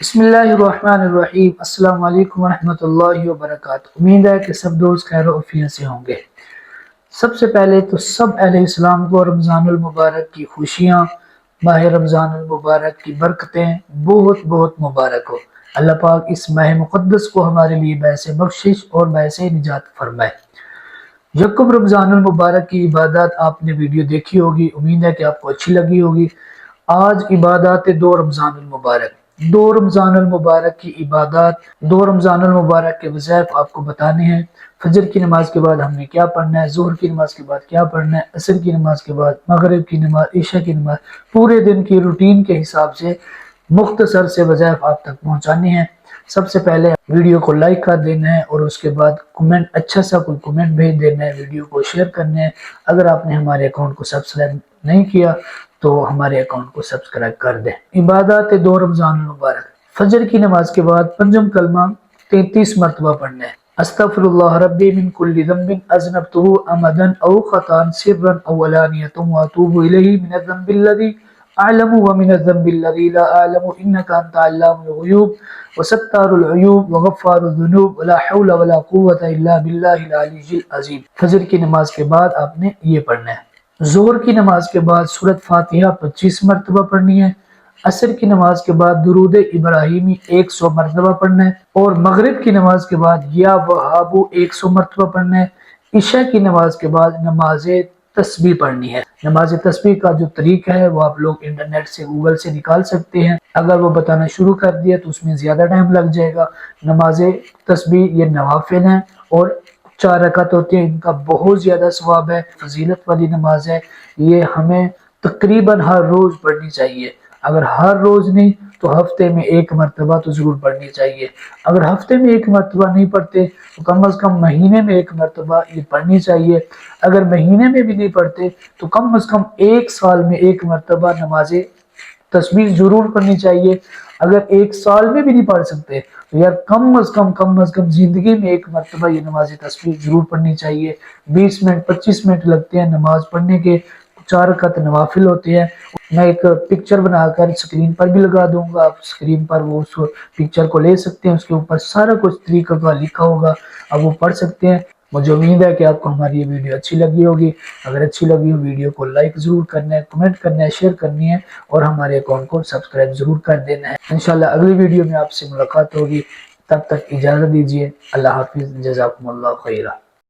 بسم اللہ الرحمن الرحیم۔ السلام علیکم ورحمۃ اللہ وبرکاتہ۔ امید ہے کہ سب دوست خیر و عافیت سے ہوں گے۔ سب سے پہلے تو سب اہل اسلام کو رمضان المبارک کی خوشیاں، ماہ رمضان المبارک کی برکتیں بہت بہت مبارک ہو۔ اللہ پاک اس ماہ مقدس کو ہمارے لیے باعث بخشش اور باعث نجات فرمائے۔ یکم رمضان المبارک کی عبادات آپ نے ویڈیو دیکھی ہوگی، امید ہے کہ آپ کو اچھی لگی ہوگی۔ آج عبادات دو رمضان المبارک، دو رمضان المبارک کی عبادات، دو رمضان المبارک کے وظائف آپ کو بتانے ہیں۔ فجر کی نماز کے بعد ہم نے کیا پڑھنا ہے، ظہر کی نماز کے بعد کیا پڑھنا ہے، عصر کی نماز کے بعد، مغرب کی نماز، عشاء کی نماز، پورے دن کی روٹین کے حساب سے مختصر سے وظائف آپ تک پہنچانے ہیں۔ سب سے پہلے ویڈیو کو لائک کر دینا ہے اور اس کے بعد کمنٹ، اچھا سا کوئی کمنٹ بھیج دینا ہے، ویڈیو کو شیئر کرنا ہے۔ اگر آپ نے ہمارے اکاؤنٹ کو سبسکرائب نہیں کیا تو ہمارے اکاؤنٹ کو سبسکرائب کر دیں۔ عبادات دو رمضان المبارک، فجر کی نماز کے بعد پنجم کلمہ 33 مرتبہ پڑھنا ہے۔ استغفر اللہ ربی من کل ذنب اذنبته عمدا او خطا سرا او علانیة واتوب الیہ من الذنب الذی اعلم ومن الذنب الذی لا اعلم انک انت علام الغیوب وستار العیوب وغفار الذنوب ولا حول ولا قوة الا باللہ العلی العظیم۔ فجر کی نماز کے بعد آپ نے یہ پڑھنا ہے۔ ظہر کی نماز کے بعد سورۃ فاتحہ 25 مرتبہ پڑھنی ہے۔ عصر کی نماز کے بعد درود ابراہیمی 100 مرتبہ پڑھنا ہے، اور مغرب کی نماز کے بعد یا وہابو 100 مرتبہ پڑھنا ہے۔ عشاء کی نماز کے بعد نماز تسبیح پڑھنی ہے۔ نماز تسبیح کا جو طریقہ ہے وہ آپ لوگ انٹرنیٹ سے، گوگل سے نکال سکتے ہیں۔ اگر وہ بتانا شروع کر دیا تو اس میں زیادہ ٹائم لگ جائے گا۔ نماز تسبیح یہ نوافل ہیں اور 4 رکعت ہوتی ہیں، ان کا بہت زیادہ ثواب ہے، فضیلت والی نماز ہے۔ یہ ہمیں تقریباً ہر روز پڑھنی چاہیے۔ اگر ہر روز نہیں تو ہفتے میں 1 مرتبہ تو ضرور پڑھنی چاہیے۔ اگر ہفتے میں 1 مرتبہ نہیں پڑھتے تو کم از کم مہینے میں 1 مرتبہ یہ پڑھنی چاہیے۔ اگر مہینے میں بھی نہیں پڑھتے تو کم از کم 1 سال میں 1 مرتبہ نماز تسبیح ضرور پڑھنی چاہیے۔ اگر 1 سال میں بھی نہیں پڑھ سکتے تو یار کم از کم زندگی میں 1 مرتبہ یہ نماز تسبیح ضرور پڑھنی چاہیے۔ 20 منٹ 25 منٹ لگتے ہیں نماز پڑھنے کے، 4 رکعت نوافل ہوتے ہیں۔ میں ایک پکچر بنا کر سکرین پر بھی لگا دوں گا، آپ سکرین پر وہ اس پکچر کو لے سکتے ہیں، اس کے اوپر سارا کچھ طریقہ کا لکھا ہوگا، آپ وہ پڑھ سکتے ہیں۔ مجھے امید ہے کہ آپ کو ہماری یہ ویڈیو اچھی لگی ہوگی۔ اگر اچھی لگی ہو ویڈیو کو لائک ضرور کرنا ہے، کمنٹ کرنا ہے، شیئر کرنی ہے اور ہمارے اکاؤنٹ کو سبسکرائب ضرور کر دینا ہے۔ انشاءاللہ اگلی ویڈیو میں آپ سے ملاقات ہوگی، تب تک اجازت دیجیے۔ اللہ حافظ، جزاکم اللہ خیرہ۔